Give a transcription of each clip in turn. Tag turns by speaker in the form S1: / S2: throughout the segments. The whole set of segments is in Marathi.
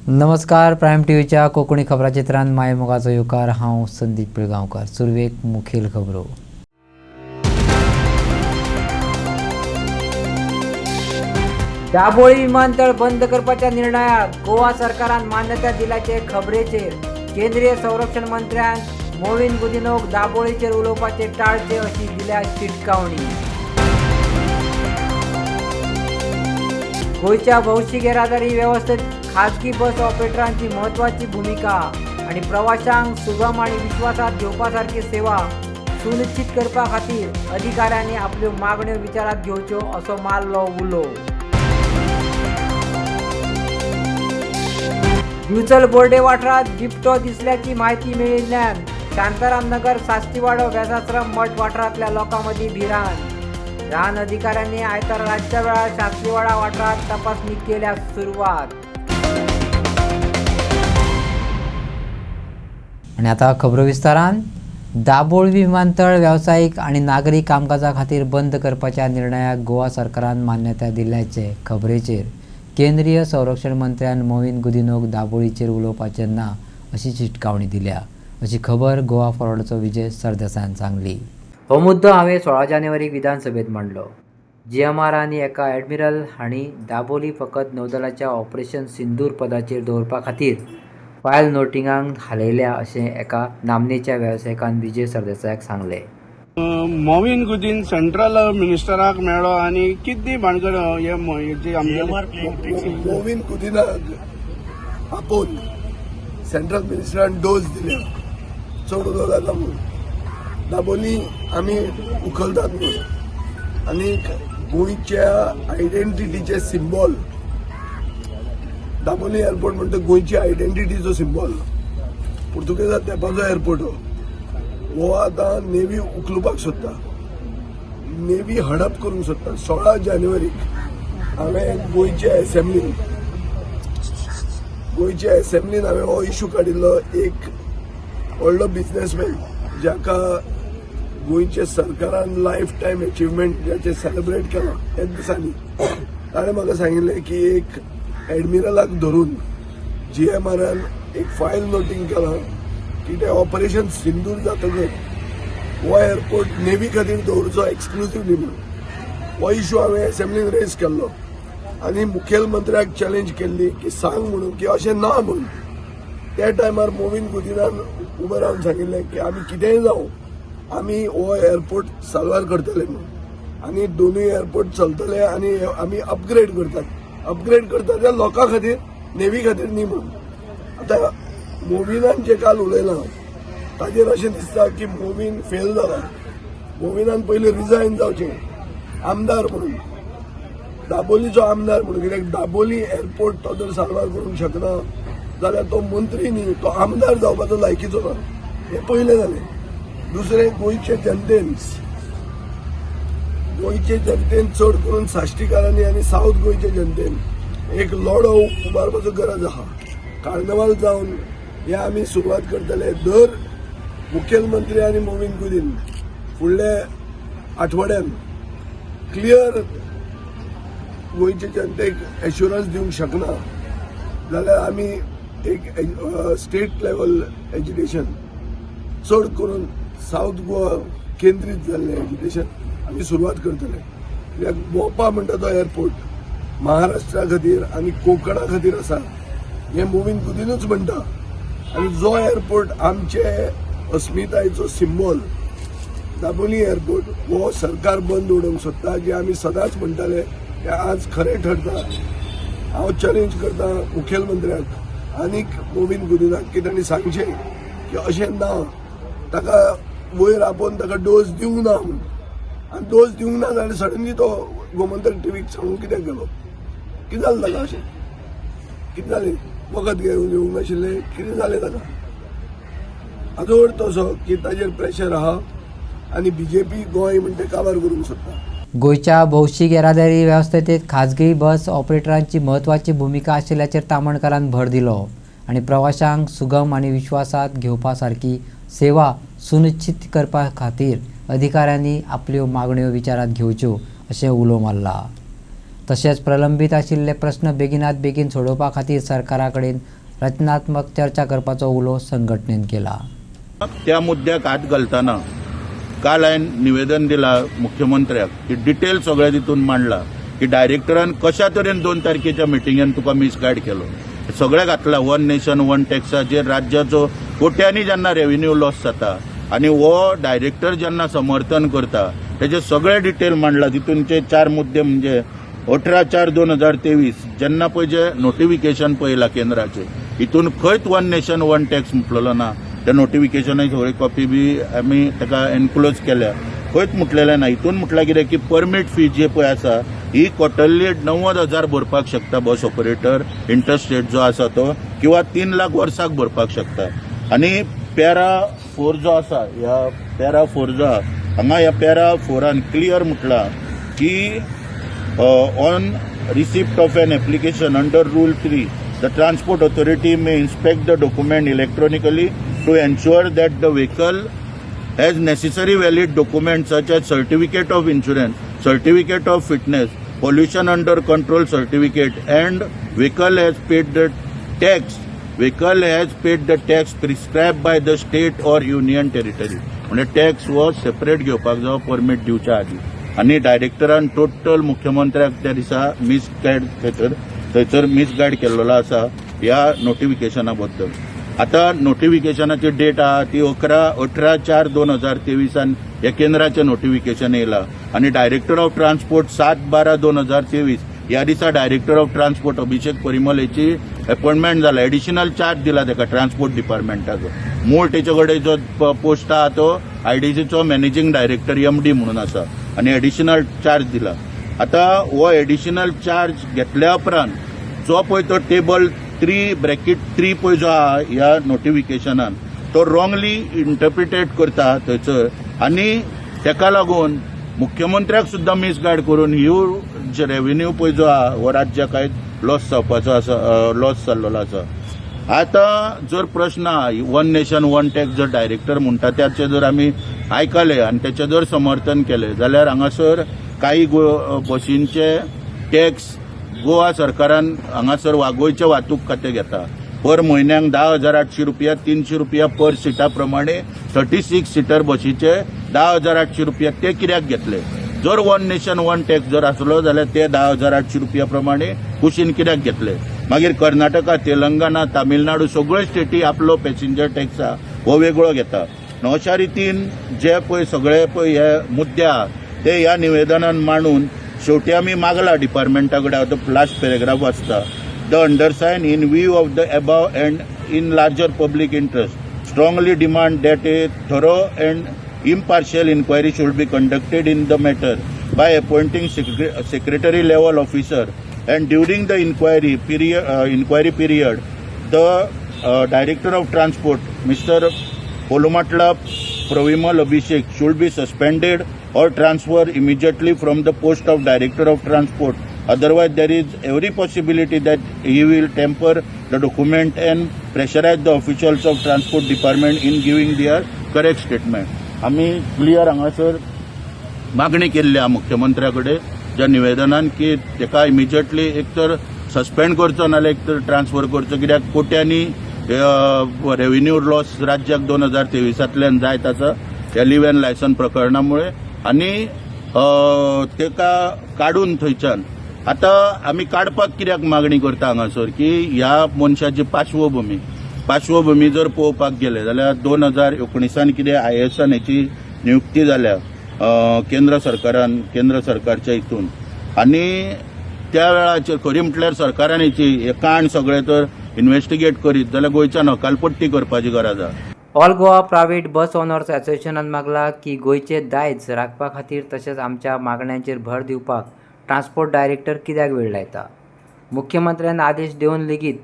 S1: नमस्कार. प्राईम टीव्हीच्या कोकणी खबराचित्रांत माय मोगाचो येवकार. हांव संदीप पिळगांवकार. सुरवेक मुखेल खबरो. दाबोळी विमानतळ बंद करपाच्या निर्णयाक गोवा सरकारान मान्यता दिल्याचे खबरेचेर केंद्रीय संरक्षण मंत्र्यान मोविन गुदिन्होक दाबोळीचेर उलोवपाचे टाळचे अशी दिल्या शिटकावणी. गोयच्या भौशीक येरादारी वेवस्थेत खाजगी बस ऑपरेटरांची महत्वाची भूमिका आणि प्रवाशांक सुगम आणि विश्वासात घेवपा सारखी सेवा सुनिश्चित करपा खातीर अधिकाऱ्यांनी आपल्यो मागण्यो विचारात घेवच्यो असो मारलो उलो. दिवचल बोर्डे वाठारात बिबटो दिसल्याची माहिती मेळिल्ल्यान शांताराम नगर साश्टीवाडो वेसाश्रम मठ वाठारांतल्या लोकां मदीं भिरांत. रान अधिकाऱ्यांनी आयतार रातच्या वेळार शास्त्रीवाडा वाठारात तपासणी केल्यास सुरवात. आणि आता खबरो विस्तारान. दाबोळी विमानतळ व्यावसायिक आणि नागरी कामकाजा खातीर बंद करपाच्या निर्णयाक गोवा सरकारान मान्यता दिल्ल्याचे खबरेचेर केंद्रीय संरक्षण मंत्र्यान मोविन गुदिन्होक दाबोळीचेर उलोवपाचें ना अशी शिटकावणी दिल्या अशी खबर गोवा फॉरवर्डचो विजय सरदेसायान सांगली. हो मुद्दो हांवें 16 जानेवारीक विधानसभेत मांडलो. GMR आनी एका एडमिरल हांणी दाबोळी फकत नौदलाच्या ऑपरेशन सिंदूर पदाचेर दवरपा खातीर फायल नोटिंगाक हालयल्या अशें एका नामनेच्या वेवसायिकान विजय सरदेसायाक सांगलें.
S2: मोविन गुदिन सेंट्रल मिनिस्टराक मेळ्ळो आणि कितली भानगड हेची
S3: मोविन गुदिनाक आपोवन सेंट्रल मिनिस्टरान डोस दिल्या चड उलो जाता म्हणून. दाबोळी आमी उखलतात म्हणून आनी गोंयच्या आयडेंटिटीचे सिंबॉल. दाबोळी एअरपोर्ट म्हणटा गोंयची आयडेंटिटीचो सिंबॉल. पुर्तुगेजात तेंपाचो एअरपोर्ट हो आतां नेवी उखलुपाक सोदता, नेवी हडप करूंक सोदता. 16 जानेवारीक हांवें गोंयच्या एसेंब्लीन हांवें हो इश्यू काडिल्लो. एक व्हडलो बिझनेसमॅन जाका गोंयच्या सरकारान लायफ टायम अचिव्हमेंट ज्याचे सेलिब्रेट केला ह्याच दिसांनी ताणें म्हाका सांगिल्लें की एक एडमिरलाक धरून GMRन एक फायल नोटींग केला की ते ऑपरेशन सिंदूर जातकच हो एअरपोर्ट नेव्ही खातीर दवरचो एक्सक्लुसिव्हली म्हणून. हो इश्यू हांवें एसेंब्लीन रेज केल्लो आनी मुखेलमंत्र्याक चॅलेंज केल्ली की सांग म्हणून की अशें ना म्हणून. त्या टायमार मोविन गुदिनान उबें रावन सांगिल्लें की आमी कितेंय जावं आमी हो एअरपोर्ट साल्वार करतले म्हणून आनी दोनूय एअरपोर्ट चलतले आनी आमी अपग्रेड करतात त्या लोकां खातीर नेव्ही खातीर न्ही म्हणून. आतां मोविनान जे काल उलयलां ताजेर अशें दिसता की मोविन फेल जाला. मोविनान पयलीं रिजायन जावचें आमदार म्हणून, दाबोलीचो आमदार म्हणून. कित्याक दाबोली एअरपोर्ट तो जर साल्वार करूंक शकना जाल्यार तो मंत्री न्ही, तो आमदार जावपाचो लायकीचो ना. हें पयलें जालें. दुसरें, गोंयचे जनतेन चड करून साश्टीकारांनी आनी सावथ गोंयचे जनतेन एक लढो उबारपाचो गरज आहा. कार्नवाल जावन हे आमी सुरवात करतले. दर मुखेलमंत्री आनी मोविन गुदिन फुडल्या आठवड्यान क्लियर गोंयचे जनतेक एश्युरन्स दिवंक शकना जाल्यार आमी एक स्टेट लेवल एज्युकेशन चड करून सावथ गोवा केंद्रीत जाल्लें एज्युकेशन आमी सुरवात करतले. कित्याक मोपा म्हणटा तो एअरपोर्ट महाराष्ट्रा खातीर आनी कोंकणा खातीर आसा हें मोविन गुदिनूच म्हणटा. आनी जो एअरपोर्ट आमचे अस्मितायेचो सिंबॉल दाबोली एअरपोर्ट हो सरकार बंद उडोवंक सोदता. जे आमी सदांच म्हणटाले ते आज खरें ठरता. हांव चॅलेंज करता मुखेलमंत्र्याक आनीक मोविन गुदिनाक की तांणी सांगचें की अशें ना, ताका वयर आपोवन ताका डोस दिवंक ना म्हणून. आनी डोस दिवंक ना जाल्यार सडनली तो गोमंतक टीव्हीक सांगून कित्याक गेलो? कितें जालें ताका? अशें कितें जालें? वखद घेवंक नाशिल्लें? कितें जालें ताका? हाजो अर्थ असो की ताजेर प्रेशर आहा आनी BJP गोंय म्हणटा काबार करूंक सोदता.
S1: गोयच्या भौशीक येरादारी वेवस्थेत खाजगी बस ऑपरेटरांची महत्वाची भूमिका आशिल्ल्याचेर तामणकारान भर दिलो आणि प्रवाशांक सुगम आणि विश्वासात घेवपा सारकी सेवा सुनिश्चित करपा खातीर अधिकाऱ्यांनी आपल्यो मागण्यो विचारात घेवच्यो अशें उलो मारला. तशेंच प्रलंबीत आशिल्ले प्रश्न बेगिनात बेगीन सोडोवपा खातीर सरकारा कडेन रचनात्मक चर्चा करपाचो उलो संघटनेन केला.
S4: त्या मुद्द्याक हात घालतना काल हांवें निवेदन दिला मुख्यमंत्र्याक की डिटेल सगळें तितून मांडला की डायरेक्टरान कशा तरेन 2 तारखेच्या मिटिंगेन तुका मिसगायड केलो. सगळें घातला वन नेशन वन टॅक्साचेर राज्याचो कोट्यांनी जेन्ना रेव्हेन्यू लॉस जाता आनी हो डायरेक्टर जेन्ना समर्थन करता तेजे सगळे डिटेल मांडला. तितूनचे 4 मुद्दे म्हणजे 18/4/2023 जेन्ना पळय जे नोटिफिकेशन पळयला केंद्राचे हितून खंयच वन नेशन वन टॅक्स म्हटलेलो ना. त्या नोटिफिकेशनाची सगळी कॉपी बी आमी ताका एनक्लोज केल्या. खंयच म्हटलेलें ना. हितून म्हटल्यार कितें की परमीट फी जे पळय आसा ही क्वार्टरली 90,000 भरपाक शकता बस ऑपरेटर इंटरेस्ट रेट जो आसा तो किंवा 3 लाख वर्साक भरपाक शकता. आनी पॅरा 4 जो आसा ह्या पॅरा 4 जो आहा हांगा ह्या पॅरा 4 क्लियर म्हटलां की on receipt of an application under rule 3 the transport authority may inspect the document electronically to ensure that the vehicle has necessary valid documents such as certificate of insurance, certificate of fitness, pollution under control certificate, and vehicle has paid the tax prescribed by the state or union territory. म्हणजे टॅक्स हो सेपरेट घेवपाक जाय परमीट दिवच्या आदी. आनी डायरेक्टरान टोटल मुख्यमंत्र्याक त्या दिसा थंयसर मिसगायड केल्लो आसा ह्या नोटिफिकेशना बद्दल. आता नोटिफिकेशनाची डेट आहा ती 18/4/2023 ह्या केंद्राचें नोटिफिकेशन येयला आनी डायरेक्टर ऑफ ट्रान्सपोर्ट 7/12/2023 ह्या दिसा डायरेक्टर ऑफ ट्रान्सपोर्ट अभिषेक परिमल हेची अपॉइंटमेंट जाला. एडिशनल चार्ज दिला ताका ट्रान्सपोर्ट डिपार्टमेंटाचो. मूळ तेचे कडेन जो पोस्ट आहा तो आयडीसीचो मॅनेजिंग डायरेक्टर MD म्हणून आसा आनी एडिशनल चार्ज दिला. आता हो एडिशनल चार्ज घेतल्या उपरांत जो पळय तो टेबल 3 पळय जो आहा ह्या नोटिफिकेशनान तो रॉंगली इंटरप्रिटेट करता थंयसर आनी तेका लागून मुख्यमंत्र्याक सुद्दां मिसगायड करून ह्यो रेव्हेन्यू पळय जो आहा हो राज्याक लॉस जावपाचो आसा लॉस जाल्लो आसा. आता जर प्रश्न वन नेशन वन टॅक्स जर डायरेक्टर म्हणटा त्याचे जर आमी आयकले आनी त्याचे जर समर्थन केले जाल्यार हांगासर काही बसींचे टॅक्स गोवा सरकारान हांगासर गोंयचे वाहतूक खातें घेता. पर म्हयन्याक 10,800 रुपया 300 रुपया पर सिटा प्रमाणे 36 सिटर बसीचे 10,800 रुपया ते कित्याक घेतले. जर वन नेशन वन टॅक्स जर आसलो जाल्यार ते 10,800 रुपया प्रमाणे कुशीन कित्याक घेतले. मागीर कर्नाटका तेलंगणा तामिळनाडू सगळ्यो स्टेटी आपलो पॅसेंजर टॅक्स हो वेगळो घेता. अशा रितीन जे पळय सगळे पळय हे मुद्दे आहा ते ह्या निवेदनान मांडून शेवटी आमी मागला डिपार्टमेंटा कडेन तो लास्ट पॅरेग्राफ वाचता. The undersigned in view of the above and in larger public interest strongly demand that a thorough and impartial inquiry should be conducted in the matter by appointing secretary level officer, and during the inquiry period the director of transport Mr. Polumatla Provimal Abhishek should be suspended or transferred immediately from the post of director of transport. Otherwise there is every possibility that he will tamper the document and pressurize the officials of transport department in giving their correct statement. आम्ही क्लियर हांगासर मागणी केल्ली आहा मुख्यमंत्र्याकडे ज्या निवेदनान की तेका इमिजिएटली एक तर सस्पेंड करचो नाल्यार एक तर ट्रान्सफर करचो. कित्याक कोट्यांनी रेव्हेन्यू लॉस राज्याक 2023 जायत आसा ह्या लिव्ह एंड लायसन प्रकरणामुळे आनी तेका काडून थंयच्यान आता आमी काडपाक कित्याक मागणी करता हांगासर की ह्या मनशाची पार्श्वभूमी जर पळोवपाक गेले जाल्यार 2019 कितें IASन हेची नियुक्ती जाल्या केंद्र सरकारच्या हितून आनी त्या वेळाचेर खरी म्हटल्यार सरकारान हेची हे कांड सगळे तर इन्व्हेस्टिगेट करीत जाल्यार गोंयच्यान हकालपट्टी करपाची गरज आसा.
S1: All Goa private bus owners असोसिएशनान मागला की गोंयचे दायज राखपा खातीर तशेंच आमच्या मागण्यांचेर भर दिवपाक ट्रान्सपोर्ट डायरेक्टर कित्याक वेळ लायता. मुख्यमंत्र्यान आदेश दिवन लेगीत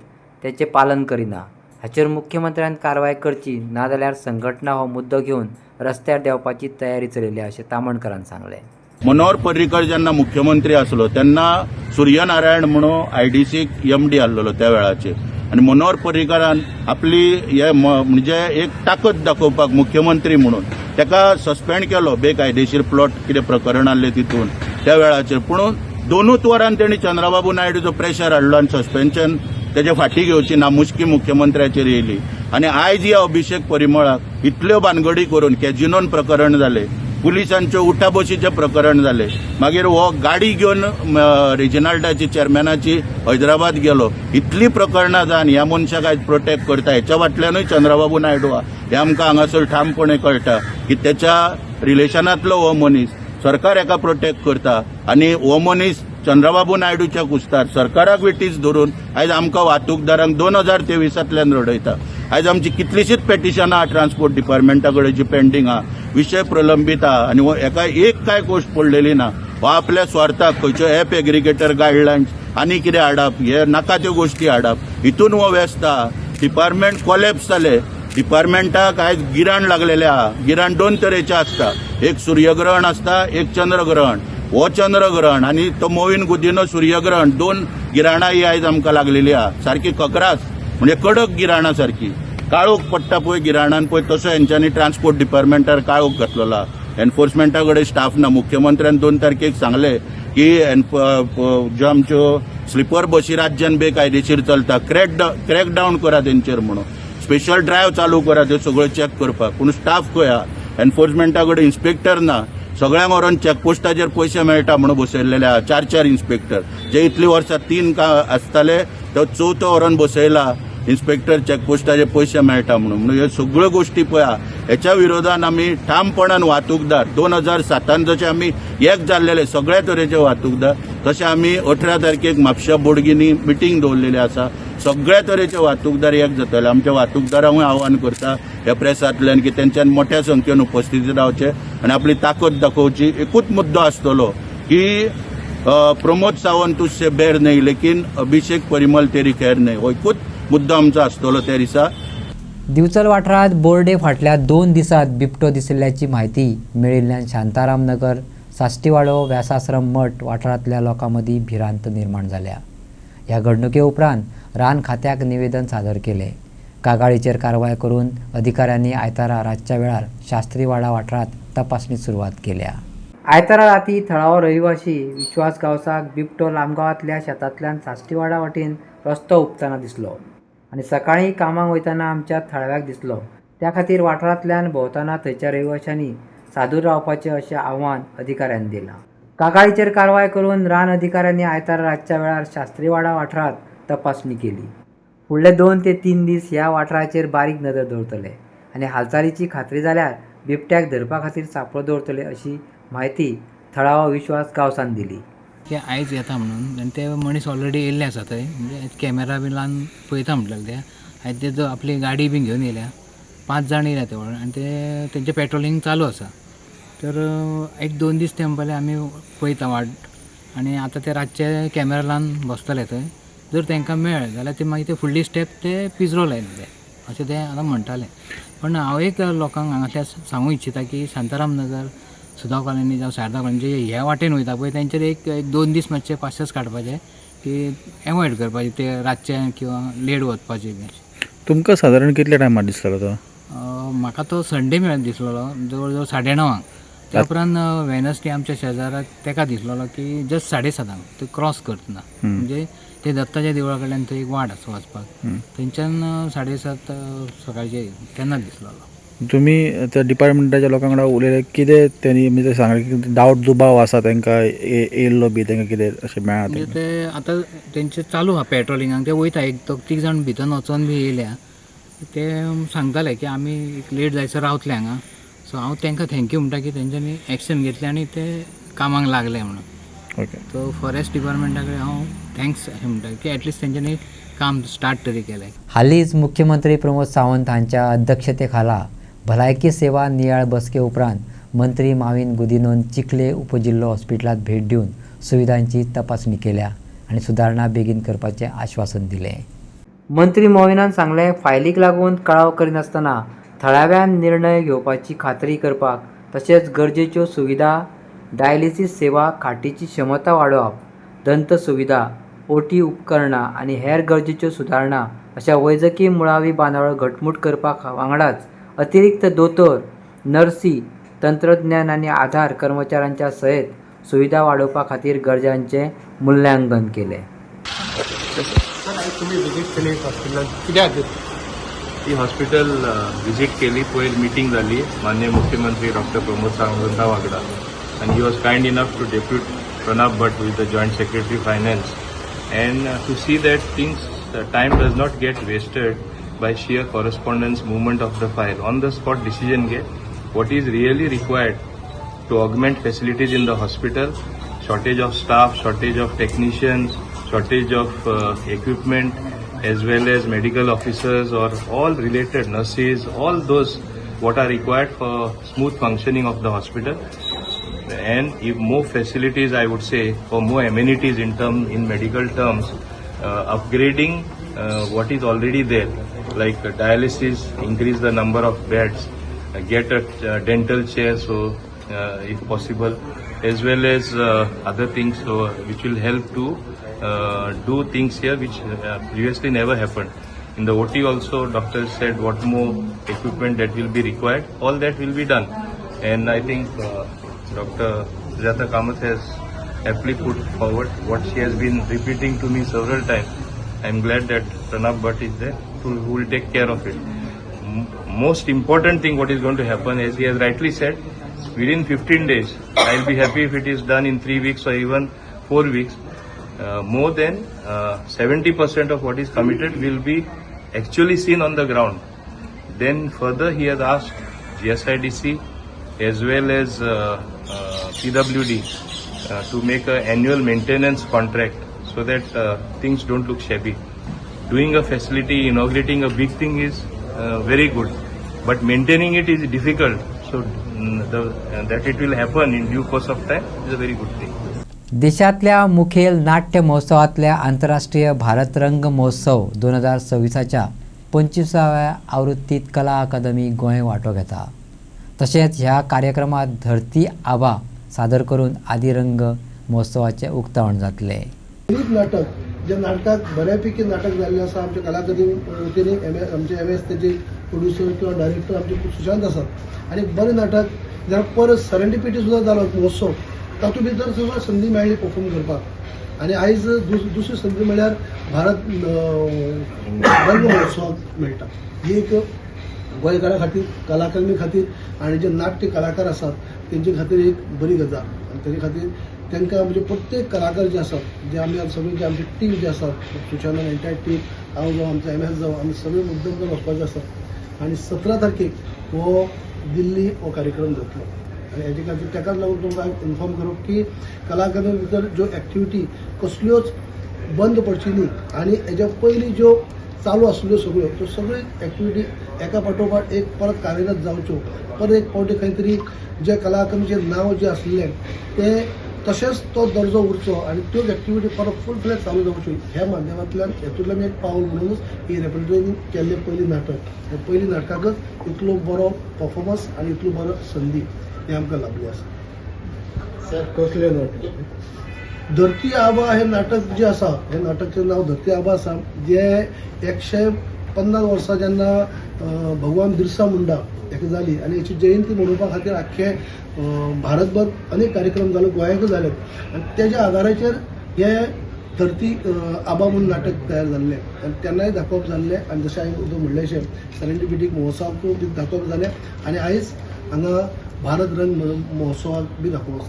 S1: तेचें पालन करिना. हाचेर मुख्यमंत्र्यान कारवाय करची नाजाल्यार संघटना हो मुद्दो घेवन रस्त्यार देवपाची तयारी चलिल्ली अशें तामणकरान सांगलें.
S4: मनोहर पर्रीकर जेन्ना मुख्यमंत्री आसलो तेन्ना सूर्यनारायण म्हणून IDCक MD आसलेलो त्या वेळाचेर आनी मनोहर पर्रीकरान आपली हे म्हणजे एक ताकद दाखोवपाक मुख्यमंत्री म्हणून तेका सस्पेंड केलो बेकायदेशीर प्लॉट कितें प्रकरण आसलें तितून त्या वेळाचेर. पूण दोनूच वरान त्यांनी चंद्रबाबू नायडूचो प्रेशर हाडलो आनी सस्पेन्शन तेजे फाटी घेवची नामुष्की मुख्यमंत्र्याचेर येयली. आनी आयज ह्या अभिषेक परिमळाक इतल्यो भानगडी करून कॅजिनोन प्रकरण जालें, पुलिसांच्यो उठाबशीचें प्रकरण जालें, मागीर हो गाडी घेवन रिजनल्टाची चेअरमॅनाची हैदराबाद गेलो. इतलीं प्रकरणां जावन ह्या मनशाक आयज प्रोटेक्ट करता. हेच्या फाटल्यानूय चंद्रबाबू नायडू आहा हें आमकां हांगासर ठामपणे कळटा की तेच्या रिलेशनांतलो हो मनीस. सरकार हेका प्रोटेक्ट करता आनी हो मनीस चंद्रबाबू नायडूच्या कुस्तार सरकाराक विटीस धरून आयज आमकां वाहतूकदारांक 2023 रडयता. आयज आमची कितलीशीच पेटिशनां ट्रान्सपोर्ट डिपार्टमेंटा कडेन जी पेंडींग आहा, विशय प्रलंबीत आहा आनी हेका एक काय गोश्ट पडलेली ना. हो आपल्या स्वार्थाक खंयच्यो एप एग्रिगेटर गायडलायन्स आनी कितें हाडप, हे नाका त्यो गोश्टी हाडप, हितून हो व्यस्त आहा. डिपार्टमेंट कोलॅप्स जाले. डिपार्टमेंटाक आयज गिराण लागलेलें आहा. गिराण 2 तरेचें आसता, एक सूर्यग्रहण आसता, एक चंद्रग्रहण. हो चंद्रग्रहण आनी तो मोविन गुदिनो सूर्यग्रहण 2 गिराणां ही आयज आमकां लागलेली आहा. सारकी ककरास म्हणजे कडक गिराणां सारकी. काळोख पडटा पळय गिराणान पळय तसो हेंच्यांनी ट्रान्सपोर्ट डिपार्टमेंटार काळोख घातलेलो आहा. एनफोर्समेंटा कडेन स्टाफ ना. मुख्यमंत्र्यान 2 तारखेक सांगलें की ज्यो आमच्यो स्लिपर बसी राज्यान बेकायदेशीर चलता, क्रॅकडावन करा तेंचेर म्हणून. स्पेशल ड्रायव्ह चालू करा त्यो सगळ्यो चॅक करपाक. पूण स्टाफ खंय आहा? एनफोर्समेंटा कडेन इन्स्पेक्टर ना. सगळ्यांक व्हरोन चॅकपोस्टाचेर पयशे मेळटा म्हणून बसयल्लेले आहा 4 इन्स्पेक्टर. जे इतलीं वर्सां 3 आसताले तो 4थो व्हरोन बसयला इन्स्पेक्टर चॅकपोस्टाचे पयशे मेळटा म्हणून ह्यो सगळ्यो गोश्टी पळया. हेच्या विरोधान आमी ठामपणान वाहतूकदार 2007 जशे आमी एक जाल्लेले सगळ्या तरेचे वाहतूकदार, तशें आमी 18 तारखेक म्हापशा बोडगिनी मिटींग दवरलेली आसा. सगळ्या तरेचे वाहतूकदार एक जातले. आमच्या वाहतूकदारांकूय आव्हान करता ह्या प्रेसांतल्यान की तेंच्यान मोठ्या संख्येन उपस्थिती रावचे आनी आपली ताकद दाखोवची. एकूच मुद्दो आसतलो की प्रमोद सावंत तुझसे बेर नहीं लेकिन अभिषेक परिमल तेरी खैर नहीं. हो एकूच मुद्दो आमचो आसतलो त्या दिसा.
S1: दिवचल वाठारात बोर्डे फाटल्या 2 दिसांत बिबटो दिशिल्ल्याची म्हायती मेळिल्ल्यान शांताराम नगर, साश्टीवाडो, व्यासाश्रम मठ वाठारांतल्या लोकां मदीं भिरांत निर्माण जाल्या. ह्या घडणुके उपरांत रान खात्याक निवेदन सादर केलें. कागाळीचेर कारवाय करून अधिकाऱ्यांनी आयतारा रातच्या वेळार शास्त्रीवाडा वाठारांत तपासणी सुरवात केल्या. आयतारा राती थळावो रहिवाशी विश्वास गावसाक बिबटो लांबगांवांतल्या शेतांतल्यान साश्टीवाडा वाटेन रस्तो उपतना दिसलो आनी सकाळीं कामाक वयतना आमच्या थळव्याक दिसलो. त्या खातीर वाठारांतल्यान भोंवतना थंयच्या रहिवाशांनी सादूर रावपाचें अशें आव्हान अधिकाऱ्यांनी दिलां. कागाळीचेर कारवाय करून रान अधिकाऱ्यांनी आयतारा रातच्या वेळार शास्त्रीवाडा वाठारांत तपासणी केली. फुडले 2 ते 3 दीस ह्या वाठाराचेर बारीक नदर दवरतले आनी हालचालीची खात्री जाल्यार बिबट्याक धरपा खातीर सांपळो दवरतले अशी म्हायती थळावा विश्वास गांवसान दिली.
S5: ते आयज येता म्हणून आनी ते मनीस ऑलरेडी येयल्ले आसा थंय. म्हणजे कॅमेरा बी लावन पळयता म्हटलें ते. आयज तेजो आपली गाडी बी घेवन येयल्या. 5 जाण येयल्या ते आनी तेंचें पेट्रोलिंग चालू आसा. तर 1-2 दीस तेंपाले आमी पळयता वाट आनी आतां ते रातचे कॅमेरा लावन बसतले थंय. जर तांकां मेळ्ळें जाल्यार ते मागीर ते फुडली स्टेप ते पिंजरो लायतले अशें ते आतां म्हणटाले. पण हांव एक लोकांक हांगातल्या सांगूं इच्छिता की शांताराम नगर, सुधा कॉलनी जावं शारदा कॉलनी जे ह्या वाटेन वयता पळय तेंचेर एक 2 दीस मातशे पाशेस काडपाचे की एवॉयड करपाचे ते रातचे किंवा लेट वचपाचे बी.
S6: तुमकां सादारण कितल्या टायमार दिसतालो तो?
S5: म्हाका तो संडे मेळत दिसलेलो जवळ जवळ 9:30. त्या उपरांत वेनसडे आमच्या शेजाराक तेका दिसलेलो की जस्ट 7:30 ते क्रॉस करतना. म्हणजे ते दत्ताच्या देवळा कडल्यान थंय एक वाट आसा वचपाक, थंयच्यान 7:30 सकाळचे तेन्ना दिसलेलो.
S6: तुम्ही त्या डिपार्टमेंटाच्या लोकां कडेन उलयले कितें त्यांनी म्हणजे सांगले की डावट दुबाव आसा तांकां येयल्लो बी तांकां कितें अशें मेळ्ळां?
S5: म्हणजे ते आतां तेंचे चालू आहा पेट्रोलिंगाक. ते वयता एक 3 जाण भितर वचोन बी येयल्या. ते सांगताले की आमी एक लेट जायसर रावतले हांगा. सो हांव तांकां थँक्यू म्हणटा की तेंच्यांनी एक्शन घेतलें आनी ते कामाक लागले म्हणून.
S6: ओके.
S5: सो फॉरेस्ट डिपार्टमेंटा कडेन हांव थँक्स अशें म्हणटा की एटलिस्ट तेंच्यांनी काम स्टार्ट तरी केलें.
S1: हालींच मुख्यमंत्री प्रमोद सावंत हांच्या अध्यक्षते खाला भलायकी सेवा नियाळ बसके उपरांत मंत्री माविन गुदिनोन चिखले उपजिल्लो हॉस्पिटलांत भेट दिवन सुविधांची तपासणी केल्या आनी सुदारणा बेगीन करपाचें आश्वासन दिलें. मंत्री मोविनान सांगलें फायलीक लागून कळाव करिनासतना थळाव्यान निर्णय घेवपाची खात्री करपाक तशेंच गरजेच्यो सुविधा, डायलिसीस सेवा, खाटीची क्षमता वाडोवप, दंत सुविधा, ओटी उपकरणां आनी हेर गरजेच्यो सुदारणा अशा वैजकी मुळावी बांदावळ घटमूट करपाक वांगडाच अतिरिक्त दोतोर, नर्सी, तंत्रज्ञान आनी आधार कर्मचाऱ्यांच्या सयत सुविधा वाडोवपा खातीर गरजांचें मुल्यांकन केलें.
S7: ही हॉस्पिटल विजिट केली, पयर मिटींग जाली माननीय मुख्यमंत्री डॉक्टर प्रमोद सावंता वांगडा, and he was kind enough to depute Pranab Bhatt, who is the Joint Secretary Finance, and to see that time does not get wasted by sheer correspondence movement of the file. On the spot decision get what is really required to augment facilities in the hospital, shortage of staff, shortage of technicians, shortage of equipment, as well as medical officers or all related nurses, all those what are required for smooth functioning of the hospital. And if more facilities, I would say, or more amenities in medical terms, upgrading what is already there, like dialysis, increase the number of beds, get a dental chair, so if possible, as well as other things, so which will help to do things here which previously never happened. In the OT also, doctors said what more equipment that will be required, all that will be done. And I think Dr. Sujata Kamath has aptly put forward what she has been repeating to me several times. I am glad that Pranab Bhatt is there who will take care of it. Most important thing what is going to happen, as he has rightly said, within 15 days, I will be happy if it is done in 3 weeks or even 4 weeks. More than 70% of what is committed will be actually seen on the ground. Then further he has asked GSIDC as well as PWD to make an annual maintenance contract so that things don't look shabby. Doing a facility, inaugurating a big thing is very good, but maintaining it is difficult. So that it will happen in due course of time is a very good thing.
S1: देशातल्या मुखेल नाट्य महोत्सवातल्या आंतरराष्ट्रीय भारत रंग महोत्सव 2026च्या 25व्या आवृत्तीत कला अकादमी गोंय वांटो घेता. तशेंच ह्या कार्यक्रमात धरती आबा सादर करून आदिरंग महोत्सवाचे उक्तावण जातले.
S3: नाटक जे नाटकात बऱ्यापैकी नाटक झालेले आसा. आमच्या कला अकादमी आमचे MS त्याचे प्रोड्युसर किंवा डायरेक्टर आमचे खूप सुशांत आसात आणि बरें नाटक जर परत सेरेंडिपिटी सुद्धा जालो महोत्सव तातूंत भितर सुद्धा संदी मेळ्ळी परफॉर्म करपाक. आणि आयज दुसरी संदी म्हळ्यार भारत रंग महोत्सवाक मेळटा. ही एक गोंयकारां खातीर कला अकादमी खातीर आनी जे नाट्य कलाकार आसात तेंचे खातीर एक बरी गजाल. आनी तेजे खातीर तांकां म्हणजे प्रत्येक कलाकार जे आसात जे आमी सगळे जे आमची टीम जे आसात सुशांत एंटायर टीम हांव जावं आमचो MS जावं आमी सगळे मुद्दम करून वचपाचे आसात. आनी 17 तारखेक हो दिल्ली हो कार्यक्रम जातलो. आनी हेजे खातीर ताकाच लागून तुमकां इन्फॉर्म करप की कला अकादमी भितर ज्यो एक्टिविटी कसल्योच बंद पडची न्ही आनी हेज्या पयलीं ज्यो चालू आसल्यो सगळ्यो त्यो सगळ्यो एक्टिविटी एका फाटोफाट एक परत कार्यरत जावच्यो. परत एक फावटी खंय तरी जे कला अकादमीचें नांव जें आसलें तें तशेंच तो दर्जो उरचो आनी त्योच एक्टिविटी परत फूल फ्लॅज चालू जावच्यो. ह्या माध्यमांतल्यान हेतूंतल्यान एक पावल म्हणूनच ही रेप्रेझेंटेटिव्ह केल्लें पयलीं नाटक. हे पयलीं नाटकाकच इतलो बरो परफॉर्मन्स आनी इतलो बरो संदी हे आमकां लाभली आसा. सर कसलें नाटक? धरती आबा हे नाटक जे आसा हे नाटकाचें नांव धरती आबा आसा. जे 150 वर्सां जेन्ना भगवान बिरसा मुंडा हेका जाली आनी हेची जयंती मनोवपा खातीर आख्खे भारतभर अनेक कार्यक्रम जाले, गोंयाकूय जाले आनी तेज्या आदाराचेर हे धरती आबा म्हणून नाटक तयार जाल्लें आनी तेन्नाय दाखोवप जाल्लें. आनी जशें हांवें म्हणलेशें सेरेंडिपिटीक महोत्सवाक बी दाखोवप जालें आनी आयज हांगा भारत रंग महोत्सवाक बी दाखोवप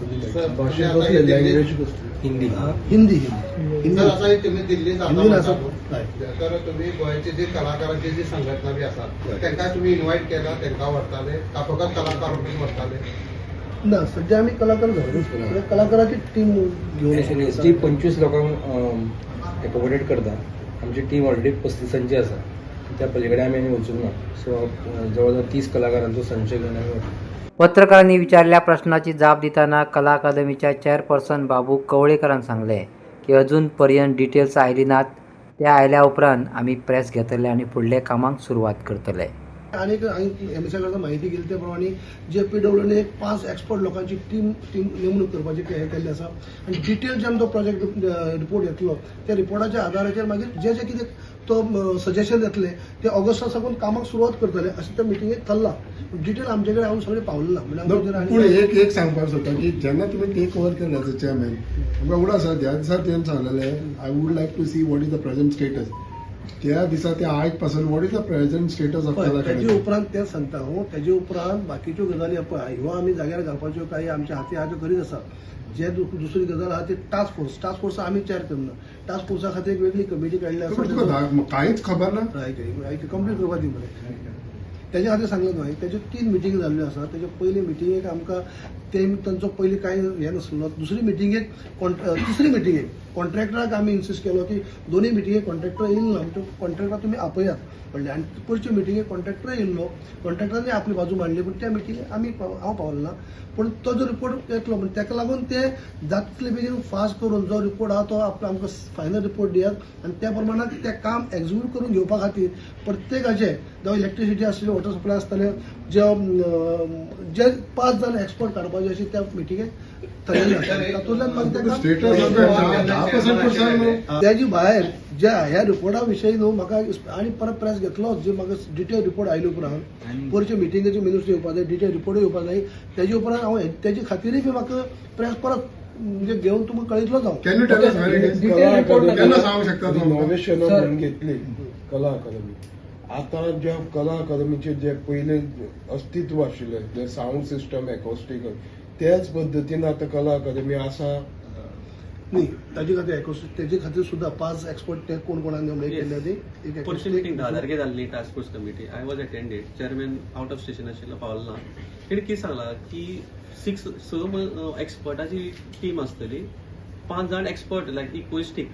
S3: हिंदी आसा.
S8: तर तुम्ही गोंयचे जे कलाकारांची जी संघटना बी आसा तांकां तुम्ही इन्वायट केला, तांकां व्हरताले का फकत कलाकार व्हरताले?
S3: ना, सध्या आमी कलाकार झालो कलाकाराची टीम घेवन
S9: जी 25 लोकांक एकोमोडेट करता. आमची टीम ऑलरेडी 35 आसा. त्या पलीकडे आमी वचूंक ना. सो जवळ 30 कलाकारांचो संचय घेवन आमी वता.
S1: पत्रकारांनी विचारल्या प्रश्नाची जाप दिताना कला अकादमीच्या चेअरपर्सन बाबू कवळेकरान सांगले की अजून पर्यंत डिटेल्स आयली नात. त्या आयल्या उपरांत आमी प्रेस घेतले आनी फुडले कामाक सुरवात करतले.
S3: आनीक हांवें MSA कडल्यान म्हायती केली त्या प्रमाणे जे PWDने एक 5 एक्सपर्ट लोकांची टीम नेमणूक करपाची हे केल्ली आसा. आनी डिटेल जेन्ना तो प्रोजेक्ट रिपोर्ट येतलो त्या रिपोर्टाच्या आदाराचेर मागीर जे कितें तो सजेशन येतले ते ऑगस्टा साकून कामाक सुरवात करतले अशें त्या मिटिंगेक थरला. डिटेल आमचे कडेन हांव सगळें पावलें ना.
S10: पूण एक सांगपाक सोदता की जेन्ना तुमी टेक ओवर केलें एज अ चेअरमॅन, आमकां उगडास आसा त्या दिसा तेणें सांगलेलें I would like to see what is the present status. त्या दिसा ते आयज पासून what is the present status of
S3: तेजे उपरांत तें सांगता हांव. तेजे उपरांत बाकीच्यो गजाली पळय ह्यो आमी जाग्यार घालपाच्यो काही आमच्या हाती आहा त्यो करीत आसा. जे दुसरी गजाल आहा ती टास्क फोर्स आमी चॅर करना. टास्क फोर्सा खातीर एक वेगळी कमिटी काडली आसा.
S10: कांयच खबर ना.
S3: कंप्लीट करपा दी मरे. तेज्या खातीर सांगलें न्हय. तेज्यो 3 मिटींग जाल्ल्यो आसा. तेज्या पयली मिटिंगेक आमकां तांचो पयलीं कांय हें नासलो. दुसरी मिटिंगेक तिसरी मिटिंगेक कॉन्ट्रॅक्टराक आमी इन्सिस्ट केलो की दोनूय मिटिंगेक कॉन्ट्रॅक्टर येयलो ना. म्हणजे कॉन्ट्रॅक्टर तुमी आपयात म्हणलें. आनी पयरचे मिटिंगेक कॉन्ट्रॅक्टर येयल्लो. कॉन्ट्रॅक्टरांनी आपली बाजू मांडली. पूण त्या मिटिंगेक हांव पावलो ना. पूण तो जो रिपोर्ट येतलो म्हणजे ताका लागून ते जातले बेगीन फास्ट करून जो रिपोर्ट आहा तो आमकां फायनल रिपोर्ट दियात आनी त्या प्रमाणात तें काम एक्झिक्यूट करून घेवपा खातीर प्रत्येकाचे जावं इलेक्ट्रिसिटी आसतलें, वॉटर सप्लाय आसतलें, जे 5 जाण एक्सपर्ट काडपाचे अशें त्या मिटिंगेक थरयल्लें आसा. तातूंतल्यान मागीर त्याची भायर ज्या ह्या रिपोर्टा विशयी न्हू म्हाका आनी परत प्रेस घेतलो जे म्हाका डिटेल रिपोर्ट आयले उपरांत परचे मिटिंगेचे मिनिट्स येवपा जाय, डिटेल रिपोर्ट येवपा जाय. तेजे उपरांत हांव तेजे खातीरय बी म्हाका प्रेस परत म्हणजे घेवन तुमकां कळयतलो जावं.
S10: इनोव्हेशन म्हणून घेतली कला अकादमी. आता ज्या कला अकादमीचे जे पहिले अस्तित्व आशिल्लें जे साऊंड सिस्टम एकॉस्टिक त्याच पद्दतीन आता कला अकादमी आसा
S3: न्ही. ताजे खातीर तेजे खातीर सुद्दां 5 एक्सपर्ट ते कोण कोणाक नेमले केल्ले ती एक
S11: पुढची मीटिंग 10 तारखे जाल्ली task force committee. I was attended. Chairman out of station आशिल्लो पावलो ना. तेणी कितें सांगला की 6 एक्सपर्टाची टीम आसतली. 5 जाण एक्सपर्ट लायक इक्वेस्टिक,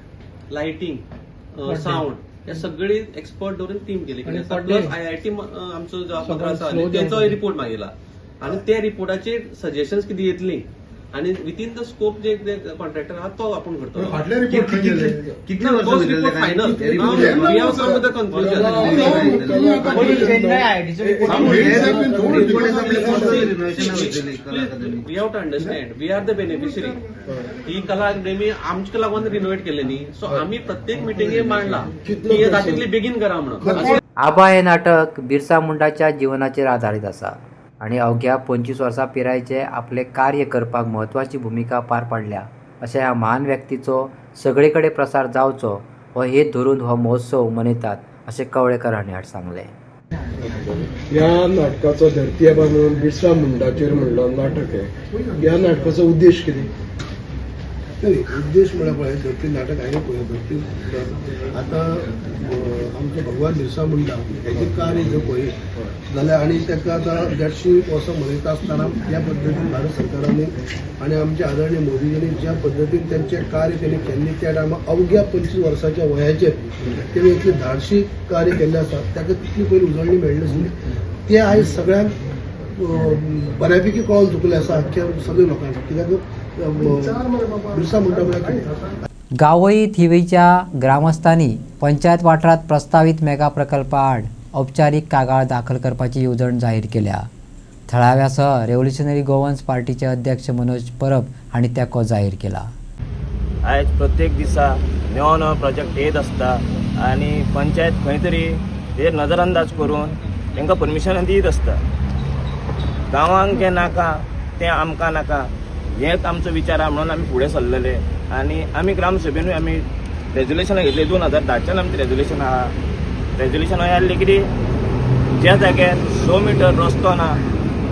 S11: लायटिंग, साऊंड हे सगळे एक्सपर्ट दवरून टीम केली. प्लस IIT आमचो जो पत्र आसा तेचो रिपोर्ट मागितला आणि त्या रिपोर्टाचेर सजेशन्स कितें येतली आणि विथीन द स्कोप जे कॉन्ट्रॅक्टर आहा तो आपण करतो. Final we have to understand we are the beneficiary. ही कला अकादमी आमच्या लागून रिनोव्हेट केली न्ही. सो आम्ही प्रत्येक मिटिंगेक मांडला की हे जातीतली बेगीन करा म्हणून.
S1: आबा हे नाटक बिरसा मुंडाच्या जिवनाचेर आधारीत आसा आणि अवघ्या 25 वर्सां पिरायेचे आपले कार्य करपाक म्हत्वाची भूमिका पार पाडल्या अशा ह्या महान व्यक्तीचो सगळे कडेन प्रसार जावचो हो हेत धरून हो महोत्सव मनयतात अशें कवळेकर हांणी आज सांगलें.
S10: या नाटकाचो धरती आबा म्हणून बिरसा मुंडाचेर म्हणलो नाटक आहे. या नाटकाचो उद्देश कितें?
S3: उद्देश म्हळ्यार पळय धरती नाटक हांवें पळयलें. धरती आतां आमचे भगवान बिरसा मुंडा हेजें कार्य जर पळयत जाल्यार आनी ताका आतां 150 वर्सां मनयता आसतना ज्या पद्दतीन भारत सरकारांनी आनी आमचे आदरणीय मोदीजींनी ज्या पद्दतीन तेंचें कार्य तेणी केल्लें त्या टायमार अवघ्या 25 वर्साच्या वयाचेर तेणी इतलें धाडशी कार्य केल्लें आसा ताका तितली पयली उजळणी मेळ्ळी नासली. तें आयज सगळ्यांक बऱ्यापैकी कळोन चुकलें आसा अख्ख्या सगळ्या लोकांक. कित्याक बिरसा मुंडा म्हळ्यार
S1: गावई थिवीच्या ग्रामस्थांनी पंचायत वाठारात प्रस्तावित मेगा प्रकल्पा आड औपचारीक कागाळ दाखल करपाची येवजण जाहीर केल्या. थळाव्यासह रेव्होल्युशनरी गोवन्स पार्टीचे अध्यक्ष मनोज परब हांणी तेंको जाहीर केला.
S12: आयज प्रत्येक दिसा नवो नवो प्रोजेक्ट येत आसता आनी पंचायत खंय तरी हे नजरअंदाज करून तांकां परमिशन दीत आसता. गांवांक जें नाका तें आमकां नाका हेच आमचो विचार आहा म्हणून आमी फुडें सरलेले आनी आमी ग्रामसभेनूय आमी रेजोल्युशनां घेतली. 2010च्यान आमचें रेजोल्युशन आहा. रेजोल्युशन आसलें कितें ज्या जाग्यार 100 मिटर रस्तो ना,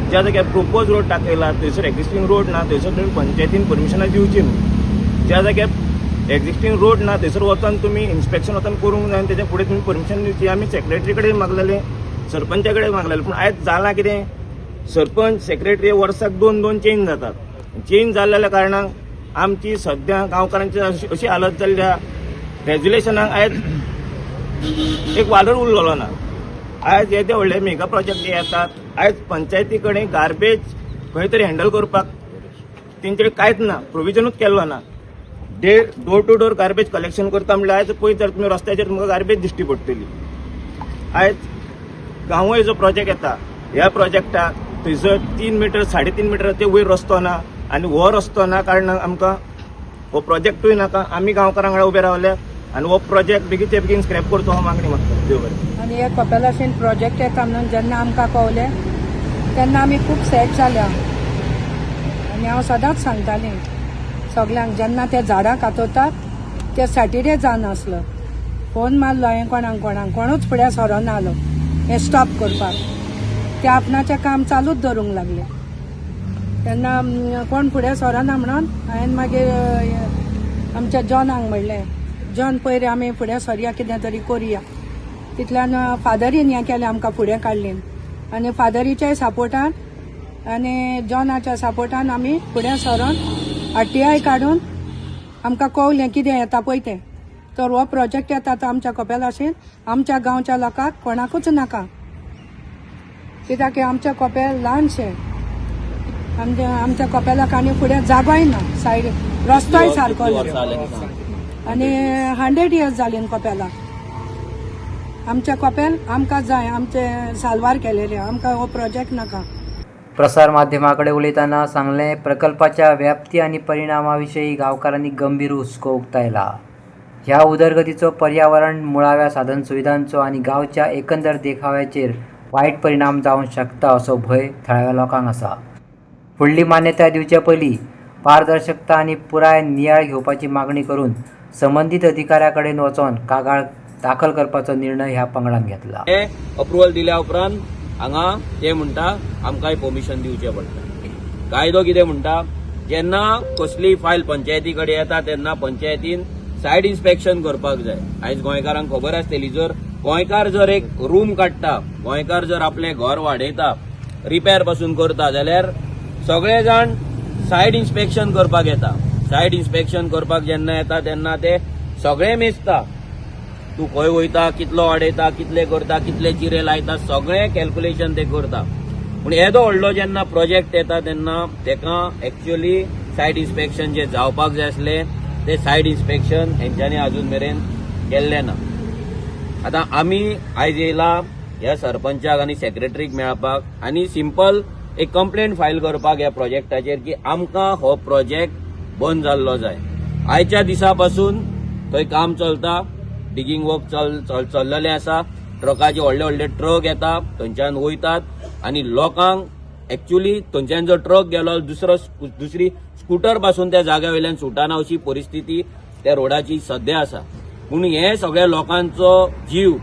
S12: ज्या जाग्यार प्रोपोज रोड टाकयला थंयसर एक्झिस्टींग रोड ना थंयसर तुमी पंचायतीन परमिशनां दिवची न्हू. ज्या जाग्यार एक्झिस्टींग रोड ना थंयसर वचून तुमी इन्स्पेक्शन वचून करूंक जाय. तेच्या फुडें तुमी परमिशन दिवची. आमी सेक्रेटरी कडेन मागलेलें, सरपंचा कडेन मागलेलें. पूण आयज जालां कितें सरपंच सेक्रेटरी वर्साक 2 चेंज जातात. चेंज जाल्ल्या कारणान आमची सद्या गांवकारांची अशी हालत जाल्ल्या रेजोल्युशनाक आयज एक वादळ उरलेलो ना. आयज येदे व्हडले मेगा प्रोजेक्ट जे येतात आयज पंचायती कडेन गार्बेज खंय तरी हँडल करपाक तेंचे कडेन कांयच ना, प्रोविजनूच केल्लो ना. Door to door garbage collection करता म्हणल्यार आयज पळय जर तुमी रस्त्याचेर तुमकां गार्बेज दिश्टी पडटली. आयज गांवय जो प्रोजेक्ट येता ह्या प्रोजेक्टाक थंयसर 3 मिटर 3.5 मिटराचे वयर रस्तो ना आनी हो रस्तो ना कारणान आमकां हो प्रोजेक्टूय नाका. आमी गांवकारां वांगडा उबे रावल्या आनी हो प्रोजेक्ट बेगीचे बेगीन स्क्रॅप करचो हो मागणी मागता. देव बरें.
S13: आनी हे कपेलासीन प्रोजेक्ट येता म्हणून जेन्ना आमकां कळलें तेन्ना आमी खूब सॅड जाल्या. आनी हांव सदांच सांगतालें सगल्यांक जेन्ना ते झाडां कातोतात ते सॅटर्डे जावनासलो. फोन मारलो हांवें कोणूच फुडें सरोना आलो हें स्टॉप करपाक. ते आपणाचें काम चालूच दवरूंक लागले. तेन्ना कोण फुडें सरोना म्हणून हांवें मागीर आमच्या जॉनाक म्हणलें, जॉन पयर आमी फुडें सरया कितें तरी करुया. तितल्यान फादरीन हें केलें आमकां फुडें काडलें आनी फादरीच्याय सपोर्टान आनी जॉनाच्या सपोर्टान आमी फुडें सरोन RTI काडून आमकां कळलें कितें येता पळय तें. तर हो प्रोजेक्ट येता तो आमच्या कपेलासीन आमच्या गांवच्या लोकांक कोणाकूच नाका. कित्याक आमचें कपेल ल्हानशें, आमच्या कपेलाक आनी फुडें जागोय ना, सायड रस्तोय सारको ना आनी 100 years जालीं कपेलाक. आमचें कपेल आमकां जाय, आमचें साल्वार केलेलें, आमकां हो प्रोजेक्ट नाका.
S1: प्रसार माध्यमाकडे उलयतना सांगलें प्रकल्पाच्या व्याप्ती आनी परिणामाविशयी गांवकारांनी गंभीर हुस्को उक्तायला. ह्या उदरगतीचो पर्यावरण, मुळाव्या साधनसुविधांचो आनी गांवच्या एकंदर देखाव्याचेर वायट परिणाम जावंक शकता असो भंय थळाव्या लोकांक आसा. फुडली मान्यताय दिवचे पयलीं पारदर्शकता आनी पुराय नियाळ घेवपाची मागणी करून संबंदीत अधिकाऱ्या कडेन वचोन कागाळ दाखल करपाचो निर्णय ह्या पंगडान घेतला.
S12: हे अप्रुवल दिल्या उपरांत हांगा ते म्हणटा आमकांय परमिशन दिवचें पडटा. कायदो कितें म्हणटा, जेन्ना कसलीय फायल पंचायती कडेन येता तेन्ना पंचायतीन सायड इन्स्पेक्शन करपाक जाय. आयज गोंयकारांक खबर आसतली, जर गोंयकार जर एक रूम काडटा, गोंयकार जर आपलें घर वाडयता, रिपेर पासून करता जाल्यार सगळे जाण सायड इन्स्पेक्शन करपाक येता. सायड इन्स्पेक्शन करपाक जेन्ना येता तेन्ना ते सगळे मेजता. तूं खंय वयता, कितलो वाडयता, कितले करता, कितले चिरे लायता, सगळें कॅल्क्युलेशन ते करता. पूण येदो व्हडलो जेन्ना प्रोजेक्ट येता तेन्ना तेका एक्च्युअली सायड इन्स्पेक्शन जे जावपाक जाय आसलें ते सायड इन्स्पेक्शन हेंच्यांनी अजून मेरेन केल्लें ना. आतां आमी आयज येयला ह्या सरपंचाक आनी सेक्रेटरीक मेळपाक आनी सिंपल एक कंप्लेंट फायल करपाक ह्या प्रोजेक्टाचेर की आमकां हो प्रोजेक्ट बंद जाल्लो जाय. आयच्या दिसा पासून थंय काम चलता, डिगींग वर्क चल्लेलें आसा. ट्रकाचे व्हडले व्हडले ट्रक येता, थंयच्यान वयतात आनी लोकांक एक्च्युअली थंयच्यान जर ट्रक गेलो दुसरी स्कूटर पासून त्या जाग्या वयल्यान सुटना अशी परिस्थिती त्या रोडाची सध्या आसा. पूण हे सगळ्या लोकांचो जीव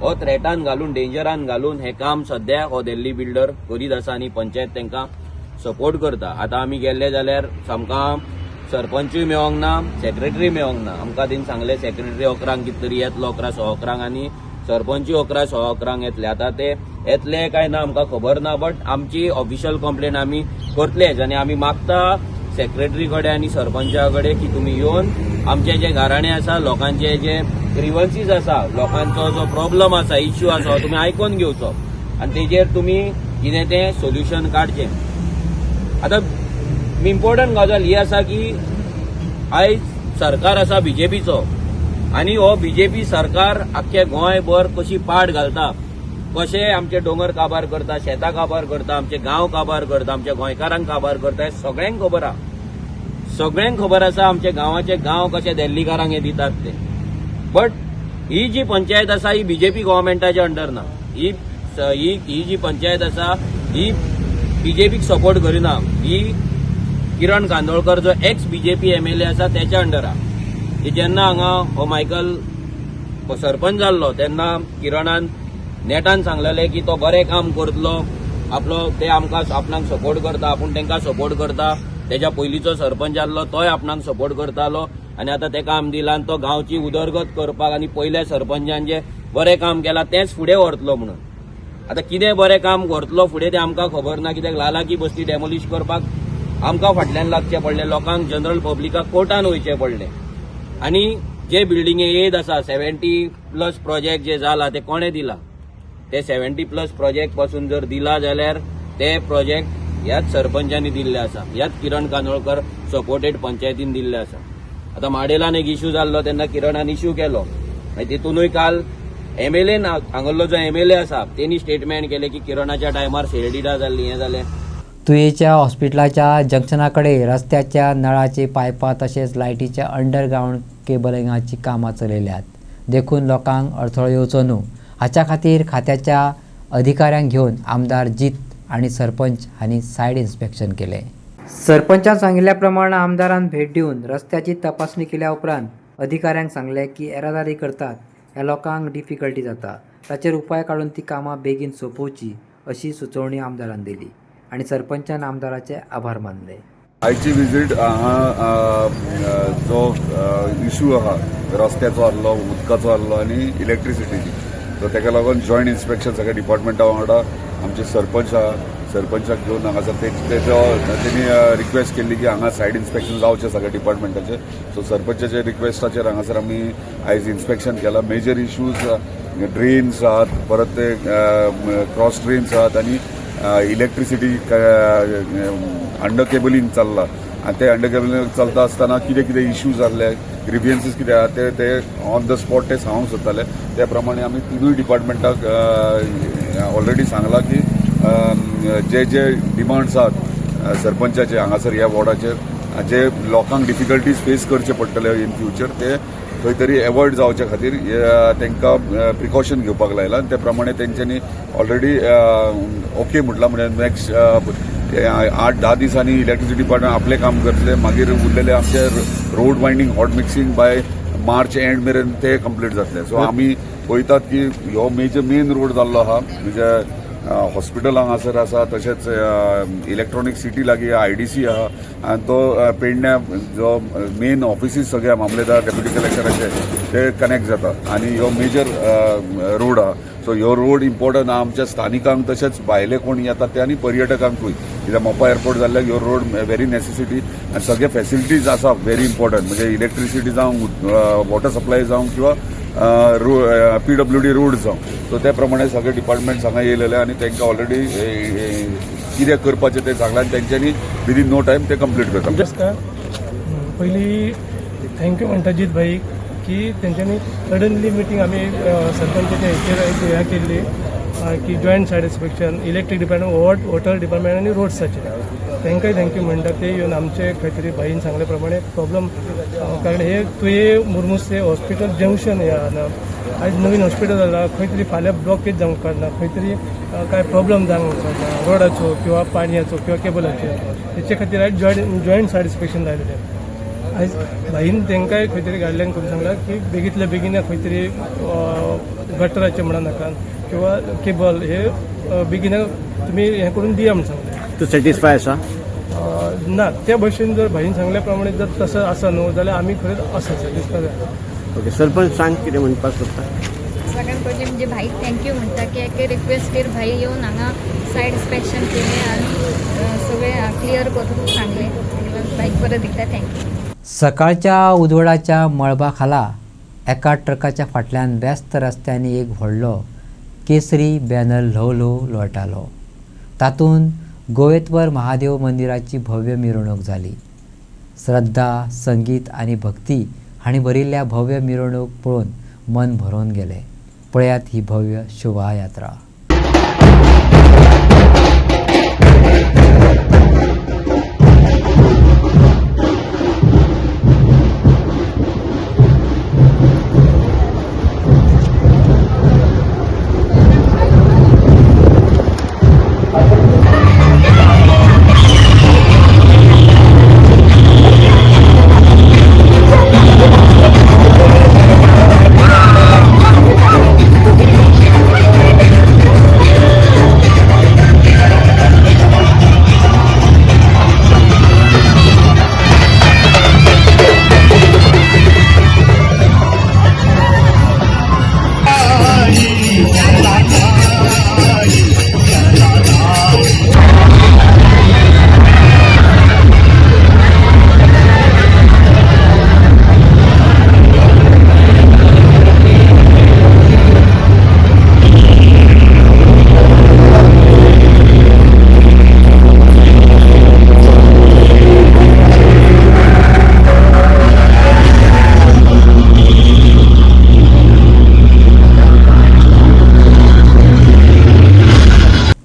S12: हो थ्रेटान घालून, डेंजरान घालून हे काम सध्या हो दिल्ली बिल्डर करीत आसा आनी पंचायत तांकां सपोर्ट करता. आतां आमी गेल्ले जाल्यार आमकां सरपंचूय मेळोंक ना, सेक्रेटरी मेळोंक ना. आमकां तेणी सांगलें सेक्रेटरी 11 कितें तरी येतलो, 11:15 आनी सरपंचूय 11:15 येतले. आतां ते येतले काय ना आमकां खबर ना, बट आमची ऑफिशियल कंप्लेंट आमी करतलेच आनी आमी मागता सेक्रेटरी कडेन आनी सरपंचा कडेन की तुमी येवन आमचे जे घराणे आसा, लोकांचे जे ग्रीवन्सीस आसा, लोकांचो जो प्रॉब्लम आसा, इश्यू आसा, तुमी आयकून घेवचो आनी तेजेर तुमी कितें तें सोल्युशन काडचें. आतां इम्पॉर्टंट गजाल ही आसा की आयज सरकार आसा बीजेपीचो आनी हो बीजेपी सरकार आख्खे गोंयभर कशी पाड घालता, कशें आमचे दोंगर काबार करता, शेतां काबार करता, आमचे गांव काबार करता, आमच्या गोंयकारांक काबार करता, हें सगळ्यांक खबर आहा. सगळ्यांक खबर आसा आमचे गांवाचे गांव कशे दिल्लीकारांक हे दितात ते. बट ही जी पंचायत आसा ही बीजेपी गव्हर्मेंटाच्या अंडर ना. ही जी पंचायत आसा ही बीजेपीक सपोर्ट करिना. ही किरण कांदोळकर जो एक्स बीजेपी MLA आसा त्याच्या अंडर आहा. जेन्ना हांगा हो मायकल सरपंच जाल्लो तेन्ना किरणान नेटान सांगलेलें की तो बरें काम करतलो, आपलो ते आमकां आपणाक सपोर्ट करता, आपूण तांकां सपोर्ट करता. तेच्या पयलींचो सरपंच आसलो तोय आपणाक सपोर्ट करतालो आनी आतां तेका आमी दिला आनी तो गांवची उदरगत करपाक आनी पयल्या सरपंचान जे बरें काम केलां तेंच फुडें व्हरतलो म्हणून. आतां कितें बरें काम करतलो फुडें तें आमकां खबर ना, कित्याक लालाकी बस्ती डेमोलिश करपाक आमकां फाटल्यान लागचें पडलें, लोकांक जनरल पब्लिकाक कोर्टान वयचें पडलें. आनी जे बिल्डिंगे येद आसा 70+ प्रोजेक्ट जे जाला ते कोणें दिला, ते 70+ प्रोजेक्ट पासून जर दिला जाल्यार ते प्रोजेक्ट ह्याच सरपंचांनी दिल्ले आसा, ह्याच किरण कांदोळकर सपोर्टेड पंचायतीन दिल्ले आसा. आतां माडेलान एक इश्यू जाल्लो तेन्ना किरणान इश्यू केलो आनी तितूनय काल MLA हांगलो जो MLA आसा तेणी स्टेटमेंट केलें की किरणाच्या टायमार सेलडिडा जाल्ली, हें जालें.
S1: तुयेच्या हॉस्पिटलाच्या जंक्शनाकडे रस्त्याच्या नळाचे पायपां तशेंच लायटीच्या अंडरग्रावंड केबलिंगाची कामां चलयल्यात. देखून लोकांक अडथळो येवचो न्हू हाच्या खातीर खात्याच्या अधिकाऱ्यांक घेवन आमदार जीत आनी सरपंच हांणी सायड इन्स्पेक्शन केलें. सरपंचान सांगिल्ल्या प्रमाण आमदारान भेट दिवन रस्त्याची तपासणी केल्या उपरांत अधिकाऱ्यांक सांगलें की येरादारी करतात ह्या लोकांक डिफिकल्टी जाता, ताचेर उपाय काडून ती कामां बेगीन सोंपोवची अशी सुचोवणी आमदारान दिली आनी सरपंचान आमदाराचे आभार मानले.
S14: आयची विजीट हांगा जो इशू आहा रस्त्याचो आहलो, उदकाचो आहलो आनी इलेक्ट्रिसिटीची, सो ताका लागून जॉयंट इन्स्पेक्शन सगळ्या डिपार्टमेंटा वांगडा आमचे सरपंच आहा, सरपंचाक घेवन हांगासर तेणी रिक्वेस्ट केल्ली की हांगा सायड इन्स्पेक्शन जावचें सगळ्या डिपार्टमेंटाचें. सो सरपंचाच्या रिक्वेस्टाचेर हांगासर आमी आयज इन्स्पेक्शन केलां. मेजर इश्यूज ड्रेन्स आहात, परत ते क्रॉस ड्रेन्स आहात आनी इलेक्ट्रिसिटी अंडर केबलिंग चल्लां आनी ते अंडर केबलिंग चलता आसतना कितें कितें इश्यूज जाल्ले, ग्रिवियन्सीस कितें आहा ते ऑन द स्पॉट ते सांगूंक सोदताले. त्या प्रमाणे आमी तिनूय डिपार्टमेंटाक ऑलरेडी सांगलां की जे जे डिमांड्स आहात सरपंचाचे हांगासर ह्या वॉर्डाचेर, जे लोकांक डिफिकल्टीज फेस करचे पडटले इन फ्युचर, ते खंय तरी एवॉयड जावचे खातीर तांकां प्रिकॉशन घेवपाक लायला. त्या प्रमाणे तेंच्यांनी ऑलरेडी ओके म्हटलां. म्हणजे नेक्स्ट 8-10 दिसांनी इलेक्ट्रिसिटी डिपार्टमेंट आपलें काम करतले. मागीर उरलेले आमचे road widening hot mixing by March end मेरेन ते कंप्लीट जातले. सो आमी पळयतात की हो मेन रोड जाल्लो आहा, म्हणजे हॉस्पिटल हांगासर आसा, तशेंच इलेक्ट्रॉनीक सिटी लागीं IDC आहा आनी तो पेडण्या जो मेन ऑफिसीस सगळे मामलेदार डेप्युटी कलेक्टराचे ते कनेक्ट जाता आनी हो मेजर रोड आहा. सो ह्यो रोड इम्पॉर्टंट आहा आमच्या स्थानिकांक, तशेंच भायले कोण येतात ते आनी पर्यटकांकूय, कित्याक मोपा एअरपोर्ट जाल्ल्याक ह्यो रोड व्हेरी नेसेसिटी आनी सगळे फॅसिलिटीज आसा व्हेरी इम्पॉर्टंट, म्हणजे इलेक्ट्रिसिटी जावं, वॉटर सप्लाय जावं किंवा PWD रोड जावं. सो त्या प्रमाणे सगळे डिपार्टमेंट्स हांगा येयलेले आनी तांकां ऑलरेडी कितें करपाचें तें सांगलां आनी तेंच्यांनी विदीन नो टायम ते कंप्लीट करता.
S15: नमस्कार. पयलीं थँक्यू म्हणटा जीत भाई की तेंच्यांनी सडनली मिटींग आमी सरपंचाच्या हेचेर ह्या केल्ली की joint said inspection electric department, water department आनी रोड्साचे. तांकांय थँक्यू म्हणटा. ते येवन आमचे खंय तरी भाईन सांगले प्रमाणे प्रॉब्लम, कारण हे तुये मुर्मुसे हॉस्पिटल जंक्शन हे आहा, आयज नवीन हॉस्पिटल जाला, खंय तरी फाल्यां ब्लॉकेज जावंक काडना, खंय तरी काय प्रॉब्लम जावंक काडना रोडाचो किंवा पाणयाचो किंवा केबलाचो. तेचे खातीर आयज जॉयंट सायड इन्स्पेक्शन जालेलें. आयज भाईन तांकांय खंय तरी गायडलायन करून सांगला की बेगीतल्या बेगीन खंय तरी गटराचें म्हणा नाका किंवा केबल हे बेगीन तुमी हें करून दिया म्हणून सांगलें.
S6: तूं सॅटिस्फाय आसा?
S15: ना, त्या भशेन जर भाईन सांगल्या प्रमाणे जर तसं आसा न्हू जाल्यार आमी खरेंच आसा सॅटिस्फाय.
S6: ओके, सरपंच सांग कितें म्हणपाक सोदता?
S16: सगळ्यात पयलीं म्हणजे भाईक थँक्यू म्हणटा की एके रिक्वेस्टेर भाई येवन हांगा सायड इन्स्पेक्शन केलें आनी सगळें क्लियर करून सांगलें. भाईक परत एकदा थँक्यू.
S1: सकाळच्या उजवडाच्या मळबा खाला एका ट्रकाच्या फाटल्यान व्यस्त रस्त्यांनी एक व्हडलो केसरी बॅनर ल्हव ल्हव लोळटालो. तातूंत गोवेत्वर महादेव मंदिराची भव्य मिरवणूक जाली. श्रद्धा, संगीत आनी भक्ती हांणी भरिल्ल्या भव्य मिरवणूक पळोवन मन भरून गेलें. पळयात ही भव्य शोभायात्रा.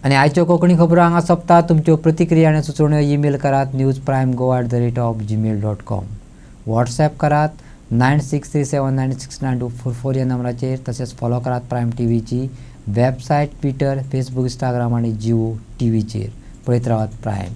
S1: आणि आयच्यो कोंकणी खबरो हांगा सोंपता. तुमच्यो प्रतिक्रिया आनी सुचोवण्यो ईमेल करात newsprime@gmail.com. व्हॉट्सॲप करात 9637969244 ह्या नंबराचेर, तशेंच फॉलो करात प्रायम टीव्हीची वेबसायट, ट्विटर, फेसबुक, इंस्टाग्राम आणि जिओ टीव्हीचेर. पळयत रावात प्रायम.